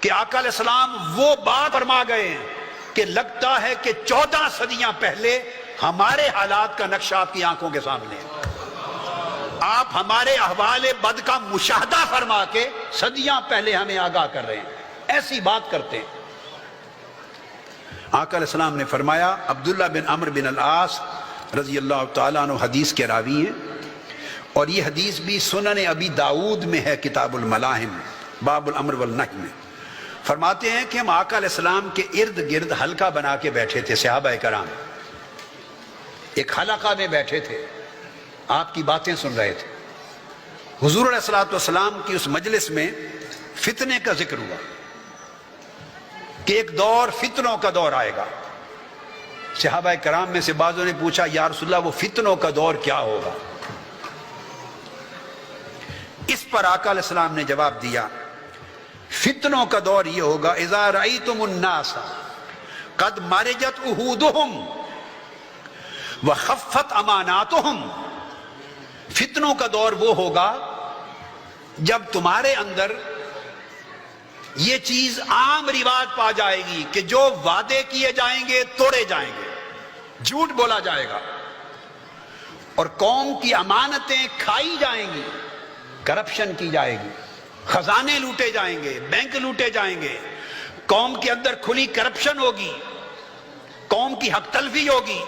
کہ آقا علیہ السلام وہ بات فرما گئے ہیں کہ لگتا ہے کہ 14 صدیاں پہلے ہمارے حالات کا نقشہ آپ کی آنکھوں کے سامنے ہے. آپ ہمارے احوال بد کا مشاہدہ فرما کے صدیاں پہلے ہمیں آگاہ کر رہے ہیں. ایسی بات کرتے ہیں. آقا علیہ السلام نے فرمایا، عبداللہ بن عمرو بن العاص رضی اللہ تعالیٰ عنہ حدیث کے راوی ہیں، اور یہ حدیث بھی سنن ابی داؤد میں ہے، کتاب الملاحم باب الامر والنہی میں. فرماتے ہیں کہ ہم آقا علیہ السلام کے ارد گرد حلقہ بنا کے بیٹھے تھے، صحابہ کرام ایک حلقہ میں بیٹھے تھے، آپ کی باتیں سن رہے تھے. حضور علیہ السلام کی اس مجلس میں فتنے کا ذکر ہوا کہ ایک دور فتنوں کا دور آئے گا. صحابہ کرام میں سے بعضوں نے پوچھا، یا رسول اللہ وہ فتنوں کا دور کیا ہوگا؟ اس پر آقا علیہ السلام نے جواب دیا، فتنوں کا دور یہ ہوگا، اذا رأیتم الناس قد مرجت عہودہم وخفت اماناتہم. فتنوں کا دور وہ ہوگا جب تمہارے اندر یہ چیز عام رواج پا جائے گی کہ جو وعدے کیے جائیں گے توڑے جائیں گے، جھوٹ بولا جائے گا، اور قوم کی امانتیں کھائی جائیں گی، کرپشن کی جائے گی، خزانے لوٹے جائیں گے، بینک لوٹے جائیں گے، قوم کے اندر کھلی کرپشن ہوگی، قوم کی حق تلفی ہوگی.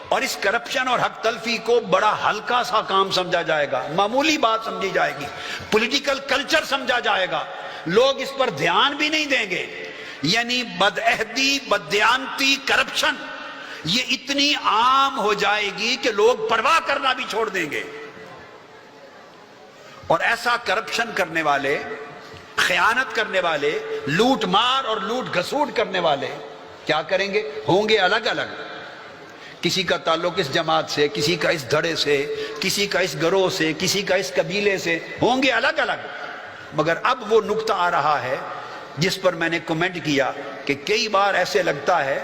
اور اس کرپشن اور حق تلفی کو بڑا ہلکا سا کام سمجھا جائے گا، معمولی بات سمجھی جائے گی، پولیٹیکل کلچر سمجھا جائے گا، لوگ اس پر دھیان بھی نہیں دیں گے. یعنی بدعہدی، بددیانتی، کرپشن یہ اتنی عام ہو جائے گی کہ لوگ پرواہ کرنا بھی چھوڑ دیں گے. اور ایسا کرپشن کرنے والے، خیانت کرنے والے، لوٹ مار اور لوٹ گھسوٹ کرنے والے کیا کریں گے؟ ہوں گے الگ الگ، کسی کا تعلق اس جماعت سے، کسی کا اس دھڑے سے، کسی کا اس گروہ سے، کسی کا اس قبیلے سے، ہوں گے الگ الگ. مگر اب وہ نقطہ آ رہا ہے جس پر میں نے کمنٹ کیا کہ کئی بار ایسے لگتا ہے،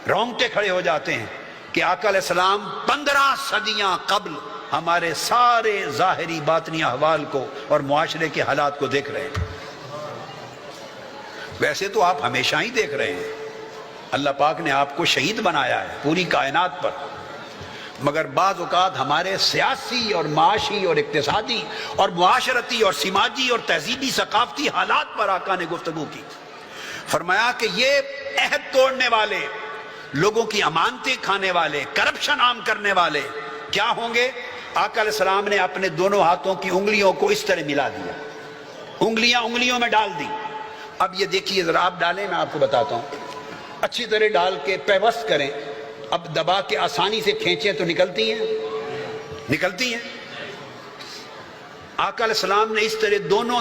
رونگٹے کھڑے ہو جاتے ہیں کہ آقا علیہ السلام 15 صدیاں قبل ہمارے سارے ظاہری باطنی احوال کو اور معاشرے کے حالات کو دیکھ رہے ہیں. ویسے تو آپ ہمیشہ ہی دیکھ رہے ہیں، اللہ پاک نے آپ کو شہید بنایا ہے پوری کائنات پر، مگر بعض اوقات ہمارے سیاسی اور معاشی اور اقتصادی اور معاشرتی اور سماجی اور تہذیبی ثقافتی حالات پر آقا نے گفتگو کی. فرمایا کہ یہ عہد توڑنے والے، لوگوں کی امانتیں کھانے والے، کرپشن عام کرنے والے کیا ہوں گے؟ آقا علیہ السلام نے اپنے دونوں ہاتھوں کی انگلیوں کو اس طرح ملا دیا، انگلیاں انگلیوں میں ڈال دی. اب یہ دیکھیے ذرا، آپ ڈالیں، میں آپ کو بتاتا ہوں، اچھی طرح ڈال کے پیوست کریں. اب دبا کے آسانی سے کھینچیں تو نکلتی ہیں، نکلتی ہیں. آقا علیہ السلام نے اس طرح دونوں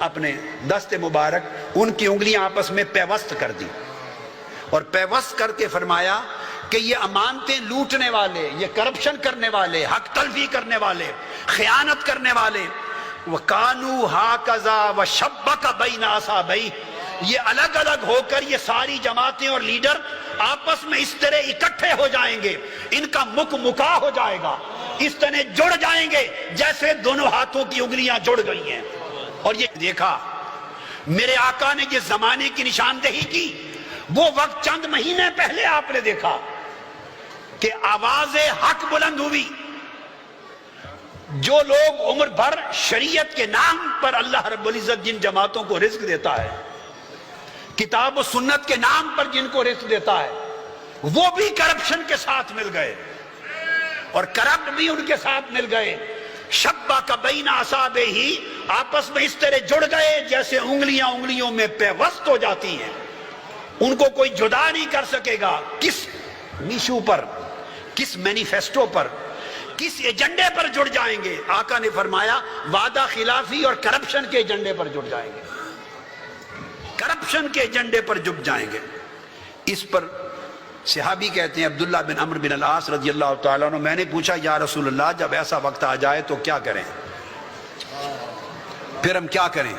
اپنے دست مبارک، ان کی انگلیاں آپس میں پیوست کر دی، اور پیوست کر کے فرمایا کہ یہ امانتیں لوٹنے والے، یہ کرپشن کرنے والے، حق تلفی کرنے والے، خیانت کرنے والے، وَقَالُوا هَكَذَا وَشَبَّكَ بَيْنَ أَصَابَعِهِ، یہ الگ الگ ہو کر یہ ساری جماعتیں اور لیڈر آپس میں اس طرح اکٹھے ہو جائیں گے، ان کا مک مکا ہو جائے گا، اس طرح جڑ جائیں گے جیسے دونوں ہاتھوں کی انگلیاں جڑ گئی ہیں. اور یہ دیکھا میرے آقا نے جس زمانے کی نشاندہی کی، وہ وقت چند مہینے پہلے آپ نے دیکھا کہ آواز حق بلند ہوئی. جو لوگ عمر بھر شریعت کے نام پر اللہ رب العزت جن جماعتوں کو رزق دیتا ہے، کتاب و سنت کے نام پر جن کو رزق دیتا ہے، وہ بھی کرپشن کے ساتھ مل گئے اور کرپٹ بھی ان کے ساتھ مل گئے. شبّک بین اصابعہ، آپس میں اس طرح جڑ گئے جیسے انگلیاں انگلیوں میں پیوست ہو جاتی ہیں، ان کو کوئی جدا نہیں کر سکے گا. کس ایشو پر، کس مینیفیسٹو پر، کس ایجنڈے پر جڑ جائیں گے؟ آقا نے فرمایا وعدہ خلافی اور کرپشن کے ایجنڈے پر جڑ جائیں گے، کرپشن کے ایجنڈے پر جڑ جائیں گے. اس پر صحابی کہتے ہیں عبداللہ بن عمرو بن العاص رضی اللہ تعالیٰ عنہ، میں نے پوچھا یا رسول اللہ جب ایسا وقت آ جائے تو کیا کریں، پھر ہم کیا کریں؟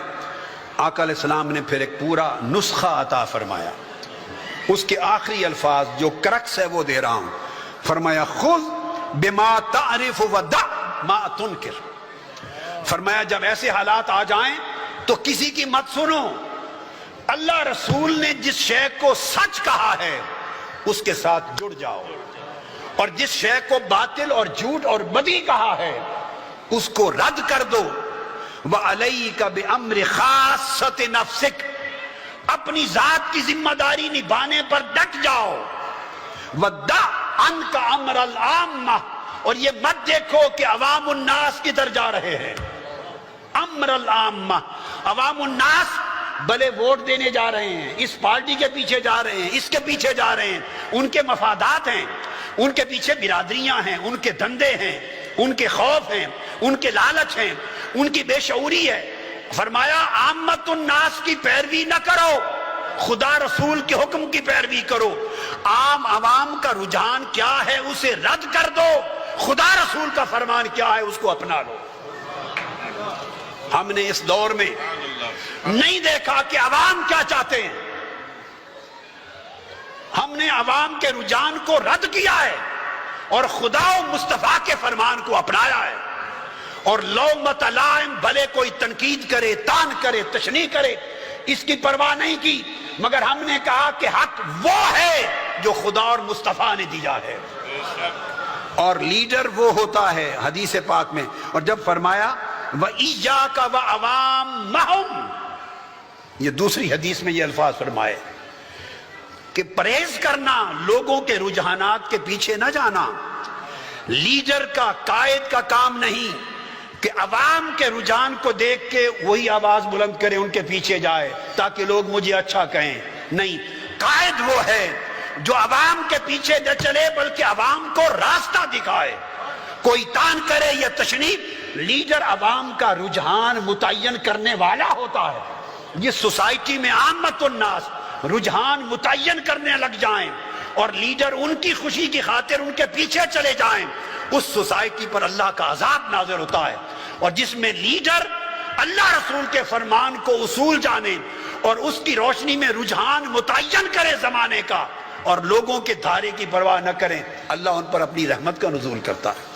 آقا علیہ السلام نے پھر ایک پورا نسخہ عطا فرمایا. اس کے آخری الفاظ جو کرکس ہے وہ دے رہا ہوں. فرمایا خذ بما تعرف ودع ما تنکر. فرمایا جب ایسے حالات آ جائیں تو کسی کی مت سنو، اللہ رسول نے جس شے کو سچ کہا ہے اس کے ساتھ جڑ جاؤ، اور جس شے کو باطل اور جھوٹ اور بدی کہا ہے اس کو رد کر دو۔ وَعَلَيْكَ بِأَمْرِ خَاصَّةِ نَفْسِكَ، اپنی ذات کی ذمہ داری نبھانے پر ڈٹ جاؤ۔ وَدَّعْ عَنْكَ أَمْرَ الْعَامَّةِ، اور یہ مت دیکھو کہ عوام الناس کدھر جا رہے ہیں۔ امر العامہ، عوام الناس بھلے ووٹ دینے جا رہے ہیں، اس پارٹی کے پیچھے جا رہے ہیں، اس کے پیچھے جا رہے ہیں، ان کے مفادات ہیں، ان کے پیچھے برادریاں ہیں، ان کے دندے ہیں، ان کے خوف ہیں، ان کے لالچ ہیں، ان کی بے شعوری ہے۔ فرمایا عامت الناس کی پیروی نہ کرو، خدا رسول کے حکم کی پیروی کرو۔ عوام کا رجحان کیا ہے اسے رد کر دو، خدا رسول کا فرمان کیا ہے اس کو اپنا لو۔ ہم نے اس دور میں نہیں دیکھا کہ عوام کیا چاہتے ہیں، ہم نے عوام کے رجحان کو رد کیا ہے اور خدا و مصطفیٰ کے فرمان کو اپنایا ہے، اور لومۃ لائم بھلے کوئی تنقید کرے، تان کرے، تشنیع کرے، اس کی پرواہ نہیں کی، مگر ہم نے کہا کہ حق وہ ہے جو خدا اور مصطفیٰ نے دیا ہے، اور لیڈر وہ ہوتا ہے حدیث پاک میں۔ اور جب فرمایا وَإِيَّاكَ وَعَوَامَّهُمْ، یہ دوسری حدیث میں یہ الفاظ فرمائے کہ پرہیز کرنا، لوگوں کے رجحانات کے پیچھے نہ جانا۔ لیڈر کا، قائد کا کام نہیں کہ عوام کے رجحان کو دیکھ کے وہی آواز بلند کرے، ان کے پیچھے جائے تاکہ لوگ مجھے اچھا کہیں، نہیں۔ قائد وہ ہے جو عوام کے پیچھے نہ چلے بلکہ عوام کو راستہ دکھائے، کوئی تان کرے یا تشنیع۔ لیڈر عوام کا رجحان متعین کرنے والا ہوتا ہے۔ یہ سوسائٹی میں عامت الناس رجحان متعین کرنے لگ جائیں اور لیڈر ان کی خوشی کی خاطر ان کے پیچھے چلے جائیں، اس سوسائٹی پر اللہ کا عذاب نازل ہوتا ہے۔ اور جس میں لیڈر اللہ رسول کے فرمان کو اصول جانے اور اس کی روشنی میں رجحان متعین کرے زمانے کا اور لوگوں کے دھارے کی پرواہ نہ کریں، اللہ ان پر اپنی رحمت کا نزول کرتا ہے۔